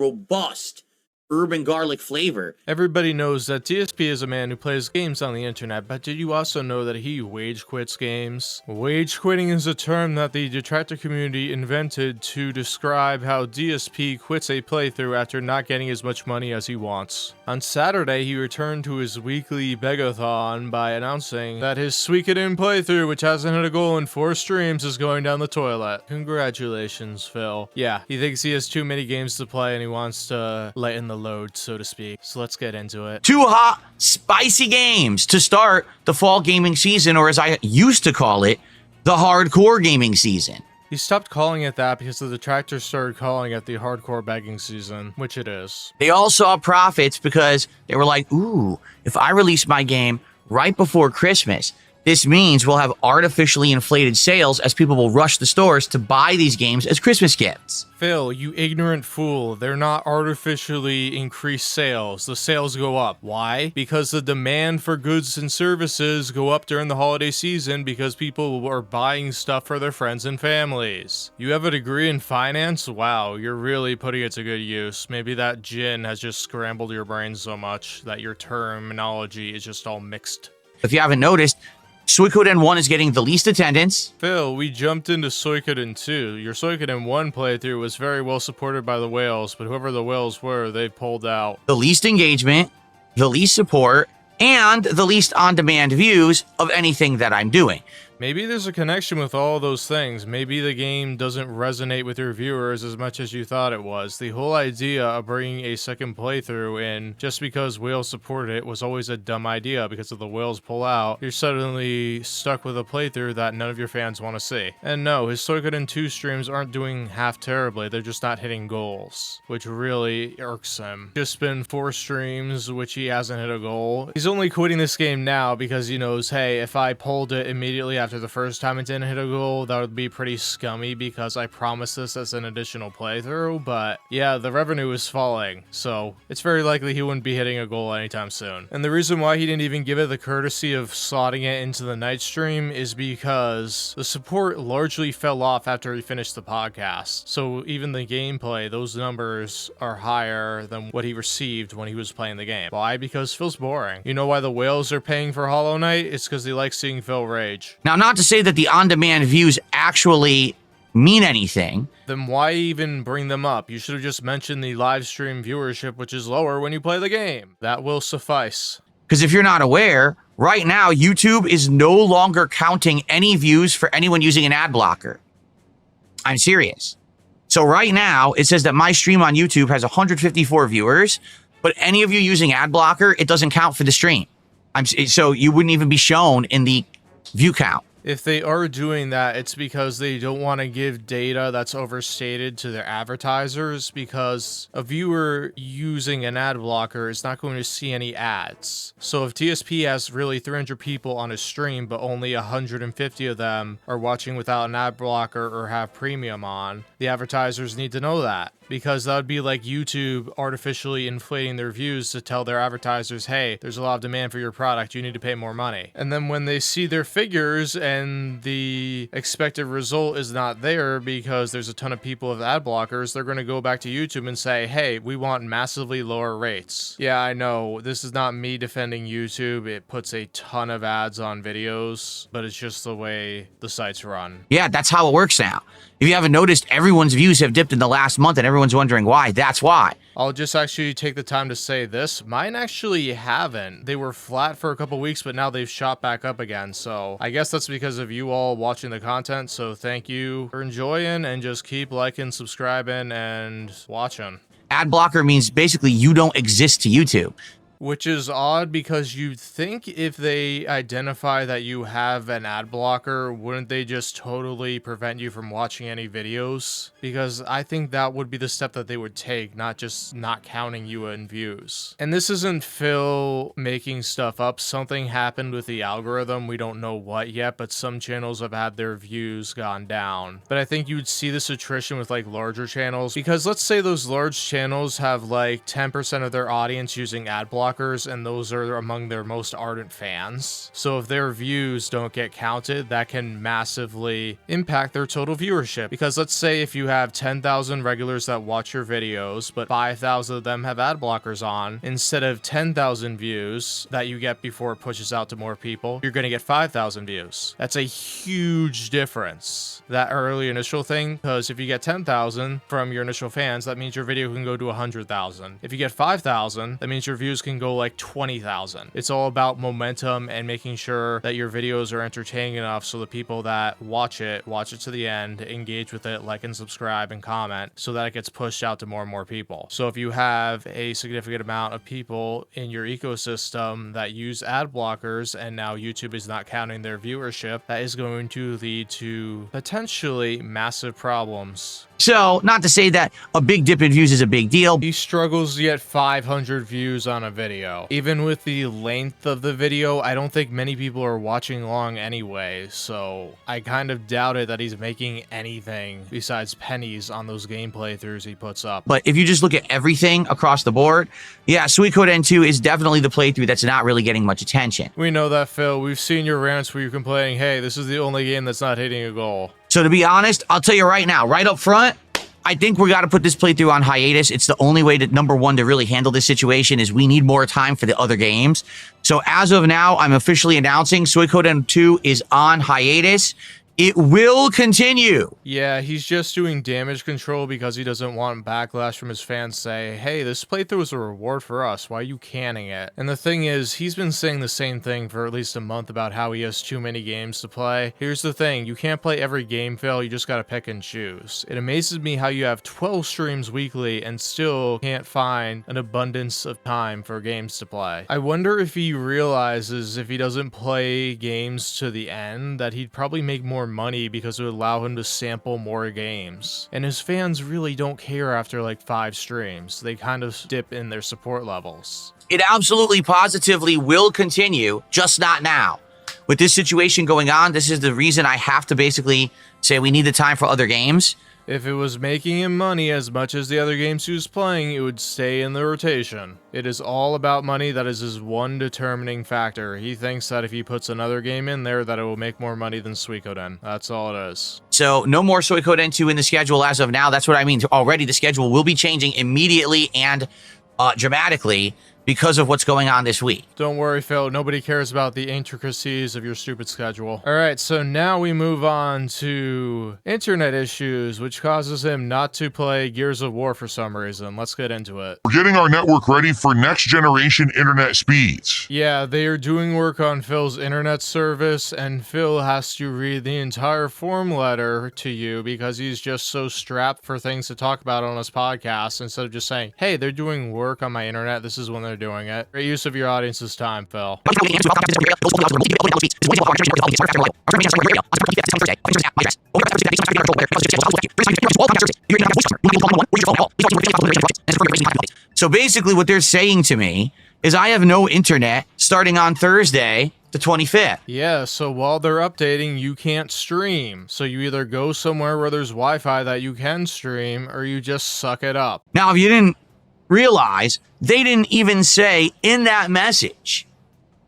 robust urban garlic flavor. Everybody knows that DSP is a man who plays games on the internet, but did you also know that he wage quits games? Wage quitting is a term that the detractor community invented to describe how DSP quits a playthrough after not getting as much money as he wants. On Saturday, he returned to his weekly begathon by announcing that his Suikoden playthrough, which hasn't hit a goal in 4 streams, is going down the toilet. Congratulations, Phil. Yeah, he thinks he has too many games to play and he wants to lighten the load, so to speak. So let's get into it. 2 hot, spicy games to start the fall gaming season, or as I used to call it, the hardcore gaming season. He stopped calling it that because the detractors started calling it the hardcore begging season, which it is. They all saw profits because they were like, ooh, if I release my game right before Christmas, this means we'll have artificially inflated sales as people will rush the stores to buy these games as Christmas gifts. Phil, you ignorant fool. They're not artificially increased sales. The sales go up. Why? Because the demand for goods and services go up during the holiday season because people are buying stuff for their friends and families. You have a degree in finance? Wow, you're really putting it to good use. Maybe that gin has just scrambled your brain so much that your terminology is just all mixed. If you haven't noticed, Suikoden 1 is getting the least attendance. Phil, we jumped into Suikoden 2. Your Suikoden 1 playthrough was very well supported by the whales, but whoever the whales were, they pulled out. The least engagement, the least support, and the least on-demand views of anything that I'm doing. Maybe there's a connection with all those things. Maybe the game doesn't resonate with your viewers as much as you thought it was. The whole idea of bringing a second playthrough in just because whales supported it was always a dumb idea, because if the whales pull out, you're suddenly stuck with a playthrough that none of your fans want to see. And no, his Suikoden 2 streams aren't doing half terribly, they're just not hitting goals, which really irks him. Just been 4 streams, which he hasn't hit a goal. He's only quitting this game now because he knows, hey, if I pulled it immediately after the first time it didn't hit a goal, that would be pretty scummy because I promised this as an additional playthrough. But yeah, the revenue is falling, so it's very likely he wouldn't be hitting a goal anytime soon. And the reason why he didn't even give it the courtesy of slotting it into the night stream is because the support largely fell off after he finished the podcast. So even the gameplay, those numbers are higher than what he received when he was playing the game. Why? Because Phil's boring. You know why the whales are paying for Hollow Knight? It's because they like seeing Phil rage. Now, not to say that the on-demand views actually mean anything. Then why even bring them up? You should have just mentioned the live stream viewership, which is lower when you play the game. That will suffice. Because if you're not aware, right now, YouTube is no longer counting any views for anyone using an ad blocker. I'm serious. So right now, it says that my stream on YouTube has 154 viewers, but any of you using ad blocker, it doesn't count for the stream. So you wouldn't even be shown in the view count. If they are doing that, it's because they don't want to give data that's overstated to their advertisers, because a viewer using an ad blocker is not going to see any ads. So if DSP has really 300 people on his stream, but only 150 of them are watching without an ad blocker or have premium on, the advertisers need to know that. Because that would be like YouTube artificially inflating their views to tell their advertisers, hey, there's a lot of demand for your product, you need to pay more money. And then when they see their figures and the expected result is not there because there's a ton of people with ad blockers, they're going to go back to YouTube and say, hey, we want massively lower rates. Yeah, I know, this is not me defending YouTube. It puts a ton of ads on videos, but it's just the way the sites run. Yeah, that's how it works now. If you haven't noticed, everyone's views have dipped in the last month and everyone's wondering why. That's why. I'll just actually take the time to say this. Mine actually haven't. They were flat for a couple weeks, but now they've shot back up again. So I guess that's because of you all watching the content. So thank you for enjoying, and just keep liking, subscribing, and watching. Ad blocker means basically you don't exist to YouTube. Which is odd, because you'd think if they identify that you have an ad blocker, wouldn't they just totally prevent you from watching any videos? Because I think that would be the step that they would take, not just not counting you in views. And this isn't Phil making stuff up. Something happened with the algorithm. We don't know what yet, but some channels have had their views gone down. But I think you'd see this attrition with like larger channels, because let's say those large channels have like 10% of their audience using ad blockers. blockers, and those are among their most ardent fans. So if their views don't get counted, that can massively impact their total viewership. Because let's say if you have 10,000 regulars that watch your videos, but 5,000 of them have ad blockers on, instead of 10,000 views that you get before it pushes out to more people, you're going to get 5,000 views. That's a huge difference, that early initial thing, because if you get 10,000 from your initial fans, that means your video can go to 100,000. If you get 5,000, that means your views can go like 20,000. It's all about momentum and making sure that your videos are entertaining enough so the people that watch it to the end, engage with it, like and subscribe and comment, so that it gets pushed out to more and more people. So if you have a significant amount of people in your ecosystem that use ad blockers and now YouTube is not counting their viewership, that is going to lead to potentially massive problems. So, not to say that a big dip in views is a big deal. He struggles to get 500 views on a video. Even with the length of the video, I don't think many people are watching long anyway, so I kind of doubted that he's making anything besides pennies on those game playthroughs he puts up. But if you just look at everything across the board, yeah, Suikoden 2 is definitely the playthrough that's not really getting much attention. We know that, Phil. We've seen your rants where you're complaining, hey, this is the only game that's not hitting a goal. So to be honest, I'll tell you right now, right up front, I think we got to put this playthrough on hiatus. It's the only way that, number one, to really handle this situation is we need more time for the other games. So as of now, I'm officially announcing Suikoden 2 is on hiatus. It will continue. Yeah, he's just doing damage control because he doesn't want backlash from his fans say, hey, this playthrough is a reward for us. Why are you canning it? And the thing is, he's been saying the same thing for at least a month about how he has too many games to play. Here's the thing, you can't play every game, Phil. You just gotta pick and choose. It amazes me how you have 12 streams weekly and still can't find an abundance of time for games to play. I wonder if he realizes if he doesn't play games to the end, that he'd probably make more money because it would allow him to sample more games. And his fans really don't care after like 5 streams. They kind of dip in their support levels. It absolutely positively will continue, just not now. With this situation going on, this is the reason I have to basically say we need the time for other games. If it was making him money as much as the other games he was playing, it would stay in the rotation. It is all about money. That is his one determining factor. He thinks that if he puts another game in there, that it will make more money than Suikoden. That's all it is. So no more Suikoden 2 in the schedule as of now. That's what I mean. Already the schedule will be changing immediately and dramatically because of what's going on this week. Don't worry, Phil. Nobody cares about the intricacies of your stupid schedule. All right, so now we move on to internet issues, which causes him not to play Gears of War for some reason. Let's get into it. We're getting our network ready for next generation internet speeds. Yeah, they are doing work on Phil's internet service, and Phil has to read the entire form letter to you because he's just so strapped for things to talk about on his podcast instead of just saying, hey, they're doing work on my internet. This is when they're doing it. Great use of your audience's time, Phil. So basically what they're saying to me is I have no internet starting on Thursday, the 25th. Yeah, so while they're updating, you can't stream. So you either go somewhere where there's Wi-Fi that you can stream, or you just suck it up. Now, if you didn't realize, they didn't even say in that message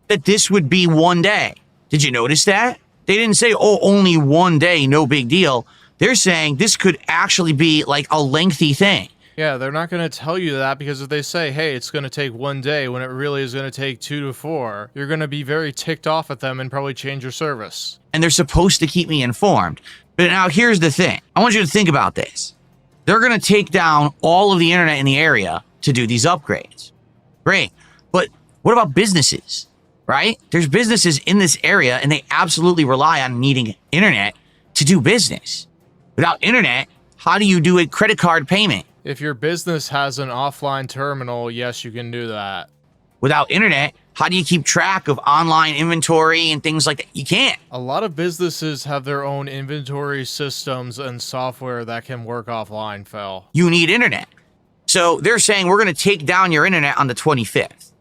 that this would be one day. Did you notice that? They didn't say, oh, only one day, no big deal. They're saying this could actually be like a lengthy thing. Yeah, they're not going to tell you that because if they say, hey, it's going to take one day when it really is going to take 2 to 4, you're going to be very ticked off at them and probably change your service. And they're supposed to keep me informed. But now here's the thing. I want you to think about this. They're going to take down all of the internet in the area to do these upgrades. Great. But what about businesses, right? There's businesses in this area and they absolutely rely on needing internet to do business. Without internet, how do you do a credit card payment? If your business has an offline terminal, yes, you can do that. Without internet, how do you keep track of online inventory and things like that? You can't. A lot of businesses have their own inventory systems and software that can work offline, Phil. You need internet. So they're saying we're going to take down your internet on the 25th.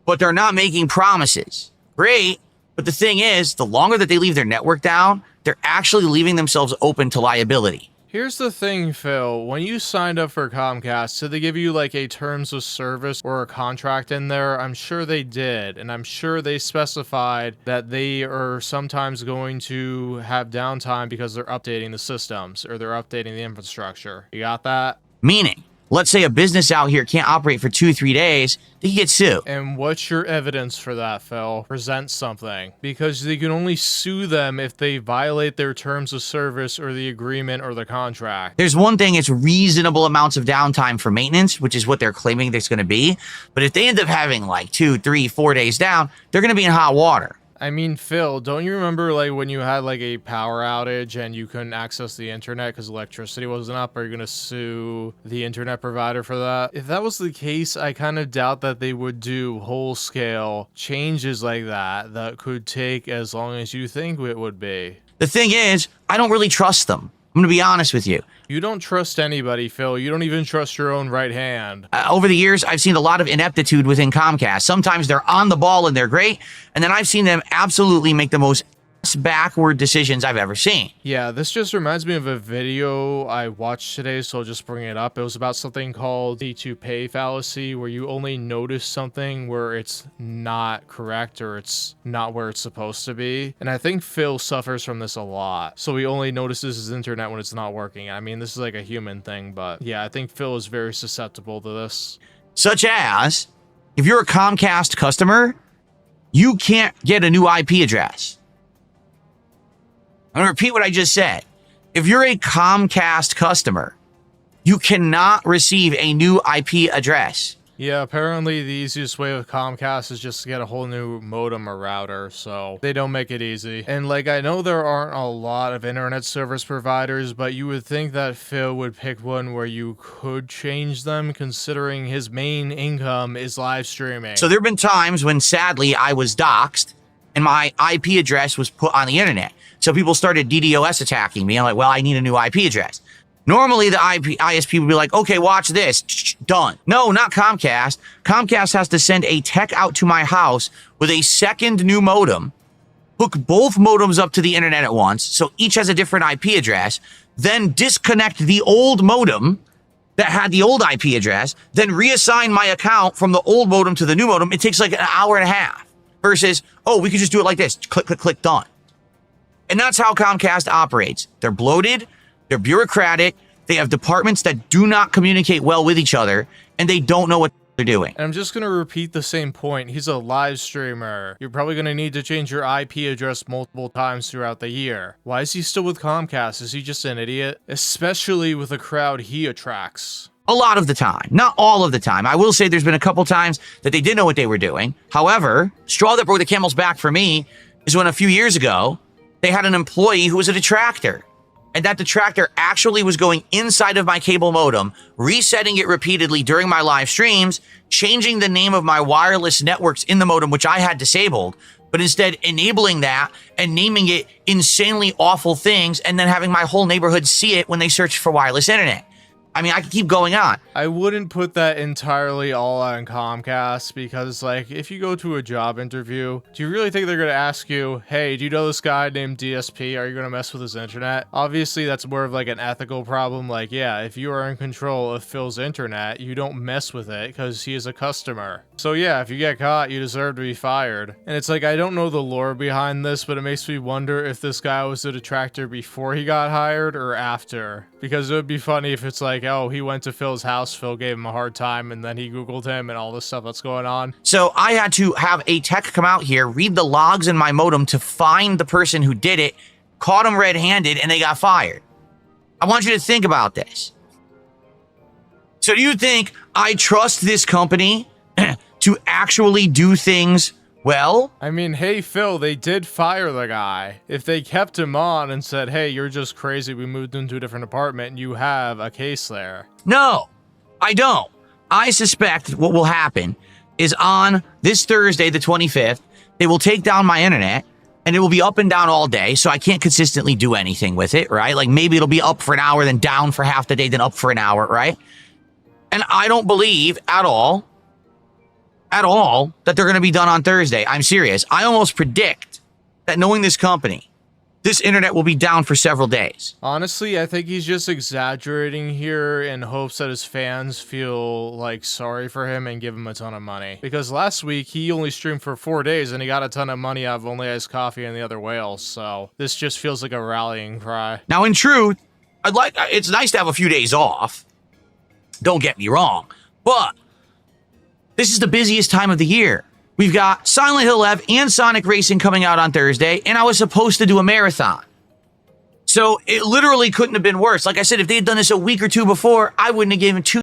But they're not making promises. Great. But the thing is, the longer that they leave their network down, they're actually leaving themselves open to liability. Here's the thing, Phil. When you signed up for Comcast, did they give you like a terms of service or a contract in there? I'm sure they did. And I'm sure they specified that they are sometimes going to have downtime because they're updating the systems or they're updating the infrastructure. You got that? Meaning, let's say a business out here can't operate for 2-3 days, they can get sued. And what's your evidence for that, Phil? Present something. Because they can only sue them if they violate their terms of service or the agreement or the contract. There's one thing, it's reasonable amounts of downtime for maintenance, which is what they're claiming there's going to be. But if they end up having like 2, 3, 4 days down, they're going to be in hot water. I mean, Phil, don't you remember like when you had like a power outage and you couldn't access the internet because electricity wasn't up? Are you going to sue the internet provider for that? If that was the case, I kind of doubt that they would do whole-scale changes like that could take as long as you think it would be. The thing is, I don't really trust them. I'm going to be honest with you. You don't trust anybody, Phil. You don't even trust your own right hand. Over the years, I've seen a lot of ineptitude within Comcast. Sometimes they're on the ball and they're great, and then I've seen them absolutely make the most backward decisions I've ever seen. Yeah, this just reminds me of a video I watched today, so I'll just bring it up. It was about something called the to pay fallacy, where you only notice something where it's not correct or it's not where it's supposed to be. And I think Phil suffers from this a lot. So he only notices his internet when it's not working. I mean, this is like a human thing, but yeah, I think Phil is very susceptible to this. Such as, if you're a Comcast customer, you can't get a new IP address. I'm going to repeat what I just said. If you're a Comcast customer, you cannot receive a new IP address. Yeah, apparently the easiest way with Comcast is just to get a whole new modem or router, so they don't make it easy. And like, I know there aren't a lot of internet service providers, but you would think that Phil would pick one where you could change them, considering his main income is live streaming. So there have been times when, sadly, I was doxxed and my IP address was put on the internet. So people started DDoS attacking me. I'm like, well, I need a new IP address. Normally, the ISP would be like, okay, watch this. Done. No, not Comcast. Comcast has to send a tech out to my house with a second new modem, hook both modems up to the internet at once, so each has a different IP address, then disconnect the old modem that had the old IP address, then reassign my account from the old modem to the new modem. It takes like an hour and a half versus, oh, we could just do it like this. Click, click, click, done. And that's how Comcast operates. They're bloated, they're bureaucratic, they have departments that do not communicate well with each other, and they don't know what they're doing. And I'm just going to repeat the same point. He's a live streamer. You're probably going to need to change your IP address multiple times throughout the year. Why is he still with Comcast? Is he just an idiot? Especially with the crowd he attracts. A lot of the time, not all of the time. I will say there's been a couple times that they did know what they were doing. However, straw that broke the camel's back for me is when a few years ago, they had an employee who was a detractor. And that detractor actually was going inside of my cable modem, resetting it repeatedly during my live streams, changing the name of my wireless networks in the modem, which I had disabled, but instead enabling that and naming it insanely awful things and then having my whole neighborhood see it when they search for wireless internet. I mean, I could keep going on. I wouldn't put that entirely all on Comcast because, like, if you go to a job interview, do you really think they're going to ask you, hey, do you know this guy named DSP? Are you going to mess with his internet? Obviously, that's more of like an ethical problem. Like, yeah, if you are in control of Phil's internet, you don't mess with it because he is a customer. So yeah, if you get caught, you deserve to be fired. And it's like, I don't know the lore behind this, but it makes me wonder if this guy was a detractor before he got hired or after. Because it would be funny if it's like, oh, he went to Phil's house, Phil gave him a hard time, and then he Googled him and all this stuff that's going on. So I had to have a tech come out here, read the logs in my modem to find the person who did it, caught him red-handed, and they got fired. I want you to think about this. So do you think I trust this company to actually do things well? I mean, hey, Phil, they did fire the guy. If they kept him on and said, hey, you're just crazy, we moved into a different apartment, you have a case there. No, I don't. I suspect what will happen is on this Thursday, the 25th, they will take down my internet and it will be up and down all day, so I can't consistently do anything with it, right? Like maybe it'll be up for an hour, then down for half the day, then up for an hour, right? And I don't believe at all that they're going to be done on Thursday. I'm serious. I almost predict that knowing this company, this internet will be down for several days. Honestly, I think he's just exaggerating here in hopes that his fans feel like sorry for him and give him a ton of money. Because last week he only streamed for 4 days and he got a ton of money out of Only Ice Coffee and the other whales. So this just feels like a rallying cry. Now, in truth, it's nice to have a few days off. Don't get me wrong, but this is the busiest time of the year. We've got Silent Hill Ev and Sonic Racing coming out on Thursday, and I was supposed to do a marathon. So it literally couldn't have been worse. Like I said, if they had done this a week or two before, I wouldn't have given two.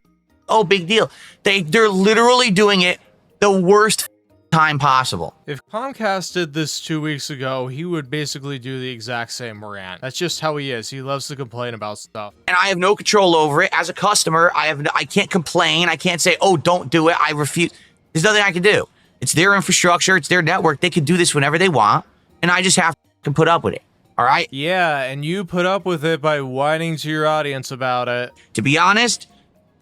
Oh, big deal. They're literally doing it the worst time possible. If Comcast did this 2 weeks ago, he would basically do the exact same rant. That's just how he is. He loves to complain about stuff. And I have no control over it. As a customer, I can't complain. I can't say, oh, don't do it. I refuse. There's nothing I can do. It's their infrastructure. It's their network. They can do this whenever they want. And I just have to put up with it. All right? Yeah, and you put up with it by whining to your audience about it. To be honest,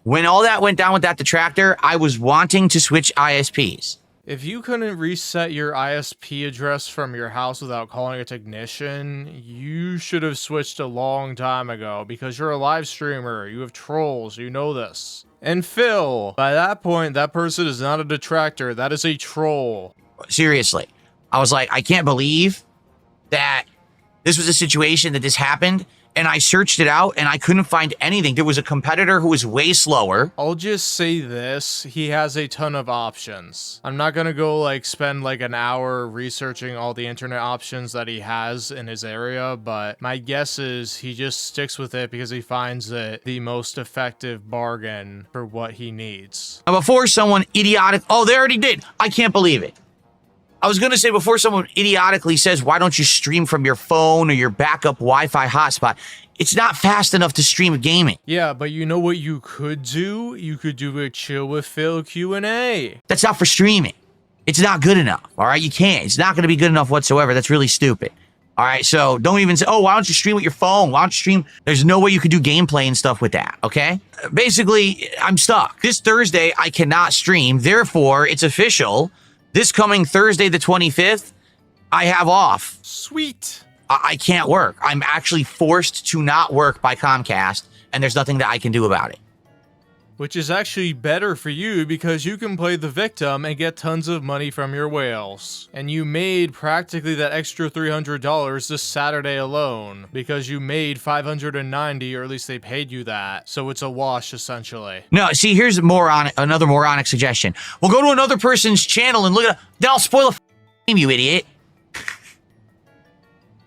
when all that went down with that detractor, I was wanting to switch ISPs. If you couldn't reset your ISP address from your house without calling a technician, you should have switched a long time ago because you're a live streamer. You have trolls. You know this. And Phil, by that point, that person is not a detractor. That is a troll. Seriously. I was like, I can't believe that this was a situation that this happened. And I searched it out and I couldn't find anything. There was a competitor who was way slower. I'll just say this. He has a ton of options. I'm not going to go spend an hour researching all the internet options that he has in his area, but my guess is he just sticks with it because he finds it the most effective bargain for what he needs. Now, before someone idiotic, oh, they already did. I can't believe it. I was going to say before someone idiotically says, why don't you stream from your phone or your backup Wi-Fi hotspot? It's not fast enough to stream gaming. Yeah, but you know what you could do? You could do a Chill with Phil Q&A. That's not for streaming. It's not good enough. All right, you can't. It's not going to be good enough whatsoever. That's really stupid. All right, so don't even say, oh, why don't you stream with your phone? Why don't you stream? There's no way you could do gameplay and stuff with that, okay? Basically, I'm stuck. This Thursday, I cannot stream. Therefore, it's official. This coming Thursday, the 25th, I have off. Sweet. I can't work. I'm actually forced to not work by Comcast, and there's nothing that I can do about it. Which is actually better for you because you can play the victim and get tons of money from your whales. And you made practically that extra $300 this Saturday alone because you made $590, or at least they paid you that. So it's a wash, essentially. No, see, here's another moronic suggestion. We'll go to another person's channel and look at it. Then I'll spoil the game, you idiot.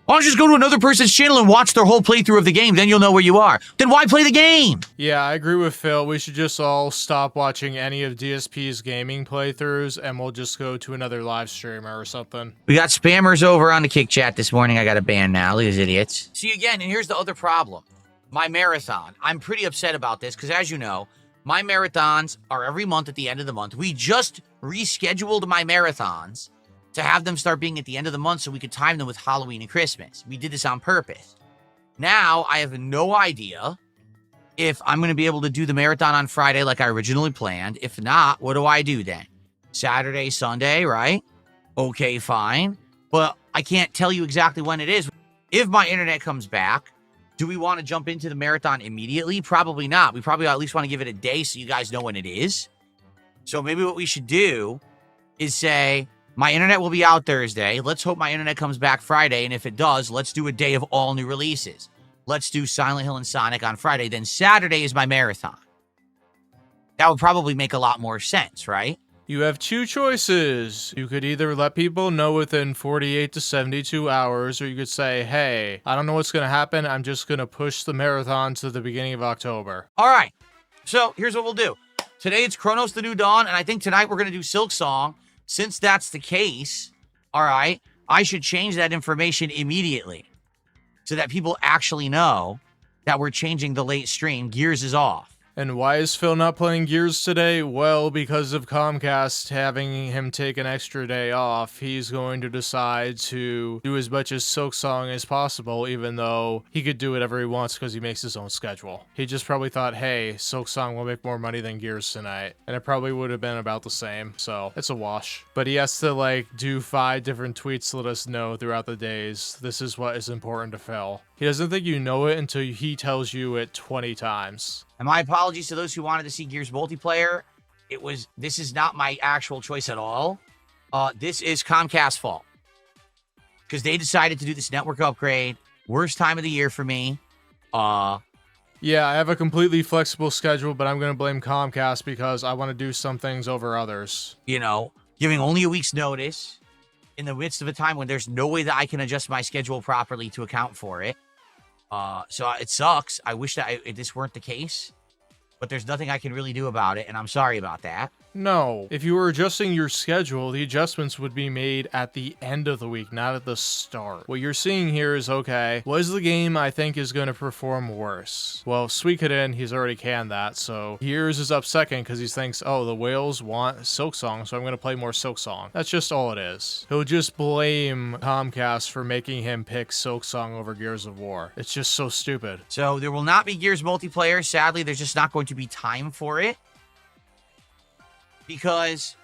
Why don't you just go to another person's channel and watch their whole playthrough of the game? Then you'll know where you are. Then why play the game? Yeah, I agree with Phil. We should just all stop watching any of DSP's gaming playthroughs and we'll just go to another live streamer or something. We got spammers over on the Kick Chat this morning. I got a ban now. Look at these idiots. See, again, and here's the other problem. My marathon. I'm pretty upset about this because, as you know, my marathons are every month at the end of the month. We just rescheduled my marathons to have them start being at the end of the month so we could time them with Halloween and Christmas. We did this on purpose. Now, I have no idea if I'm going to be able to do the marathon on Friday like I originally planned. If not, what do I do then? Saturday, Sunday, right? Okay, fine. But I can't tell you exactly when it is. If my internet comes back, do we want to jump into the marathon immediately? Probably not. We probably at least want to give it a day so you guys know when it is. So maybe what we should do is say, my internet will be out Thursday. Let's hope my internet comes back Friday. And if it does, let's do a day of all new releases. Let's do Silent Hill and Sonic on Friday. Then Saturday is my marathon. That would probably make a lot more sense, right? You have two choices. You could either let people know within 48 to 72 hours, or you could say, hey, I don't know what's going to happen. I'm just going to push the marathon to the beginning of October. All right. So here's what we'll do. Today it's Chronos the New Dawn. And I think tonight we're going to do Silk Song. Since that's the case, all right, I should change that information immediately so that people actually know that we're changing the late stream. Gears is off. And why is Phil not playing Gears today? Well, because of Comcast having him take an extra day off, he's going to decide to do as much as Silksong as possible, even though he could do whatever he wants because he makes his own schedule. He just probably thought, hey, Silksong will make more money than Gears tonight. And it probably would have been about the same, so it's a wash. But he has to, like, do 5 different tweets to let us know throughout the days, this is what is important to Phil. He doesn't think you know it until he tells you it 20 times. And my apologies to those who wanted to see Gears multiplayer. This is not my actual choice at all. This is Comcast's fault. Because they decided to do this network upgrade. Worst time of the year for me. Yeah, I have a completely flexible schedule, but I'm going to blame Comcast because I want to do some things over others. You know, giving only a week's notice in the midst of a time when there's no way that I can adjust my schedule properly to account for it. So it sucks. I wish that this weren't the case, but there's nothing I can really do about it, and I'm sorry about that. No, if you were adjusting your schedule, the adjustments would be made at the end of the week, not at the start. What you're seeing here is, okay, what is the game I think is going to perform worse? Well, Suikoden, he's already canned that, so Gears is up second because he thinks, oh, the whales want Silksong, so I'm going to play more Silksong. That's just all it is. He'll just blame Comcast for making him pick Silksong over Gears of War. It's just so stupid. So there will not be Gears multiplayer. Sadly, there's just not going to be time for it. Because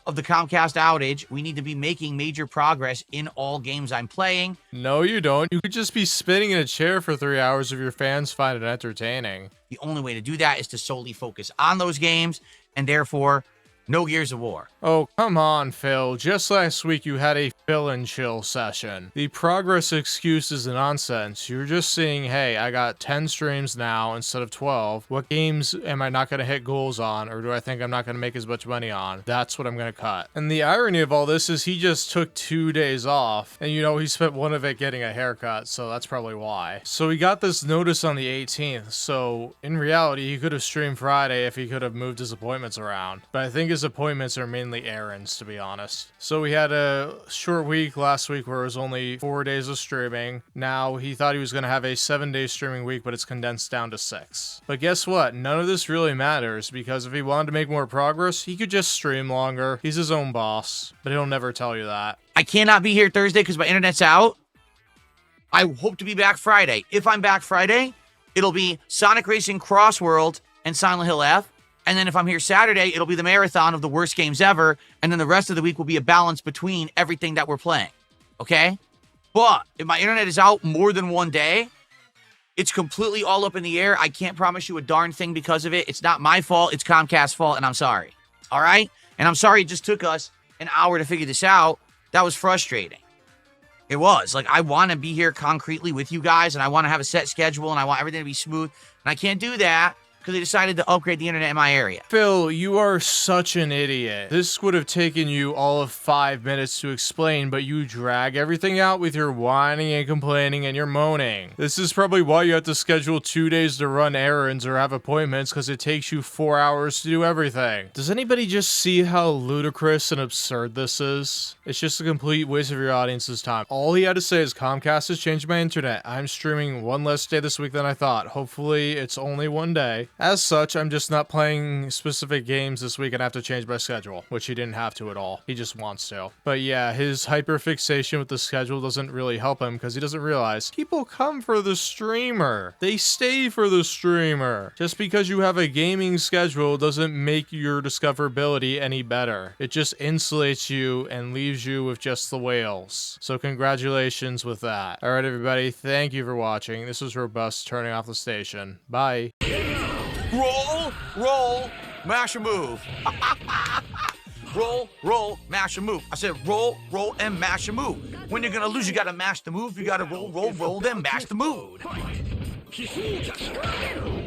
of the Comcast outage, we need to be making major progress in all games I'm playing. No, you don't. You could just be spinning in a chair for 3 hours if your fans find it entertaining. The only way to do that is to solely focus on those games, and therefore, no Gears of War. Oh, come on, Phil. Just last week you had a Phil and chill session. The progress excuse is nonsense. You're just saying, hey, I got 10 streams now instead of 12. What games am I not going to hit goals on, or do I think I'm not going to make as much money on? That's what I'm going to cut. And the irony of all this is he just took 2 days off, and you know, he spent one of it getting a haircut, so that's probably why. So he got this notice on the 18th, so in reality, he could have streamed Friday if he could have moved his appointments around. But I think his appointments are mainly errands, to be honest. So we had a short week last week where it was only 4 days of streaming. Now he thought he was going to have a 7-day streaming week, but it's condensed down to 6. But guess what? None of this really matters, because if he wanted to make more progress, he could just stream longer. He's his own boss, but he'll never tell you that. I cannot be here Thursday because my internet's out. I hope to be back Friday. If I'm back Friday, it'll be Sonic Racing Cross World and Silent Hill F. And then if I'm here Saturday, it'll be the marathon of the worst games ever. And then the rest of the week will be a balance between everything that we're playing. Okay? But if my internet is out more than one day, it's completely all up in the air. I can't promise you a darn thing because of it. It's not my fault. It's Comcast's fault, and I'm sorry. All right? And I'm sorry it just took us an hour to figure this out. That was frustrating. It was. Like, I want to be here concretely with you guys, and I want to have a set schedule, and I want everything to be smooth. And I can't do that because they decided to upgrade the internet in my area. Phil, you are such an idiot. This would have taken you all of 5 minutes to explain, but you drag everything out with your whining and complaining and your moaning. This is probably why you have to schedule 2 days to run errands or have appointments, because it takes you 4 hours to do everything. Does anybody just see how ludicrous and absurd this is? It's just a complete waste of your audience's time. All he had to say is, Comcast has changed my internet. I'm streaming one less day this week than I thought. Hopefully it's only one day. As such, I'm just not playing specific games this week and I have to change my schedule, which he didn't have to at all. He just wants to. But yeah, his hyperfixation with the schedule doesn't really help him because he doesn't realize people come for the streamer. They stay for the streamer. Just because you have a gaming schedule doesn't make your discoverability any better. It just insulates you and leaves you with just the whales. So congratulations with that. Alright everybody, thank you for watching. This was Robust turning off the station. Bye. Roll, mash and move. roll, mash and move. I said roll, and mash and move. When you're gonna lose, you gotta mash the move. You gotta roll, then mash the move.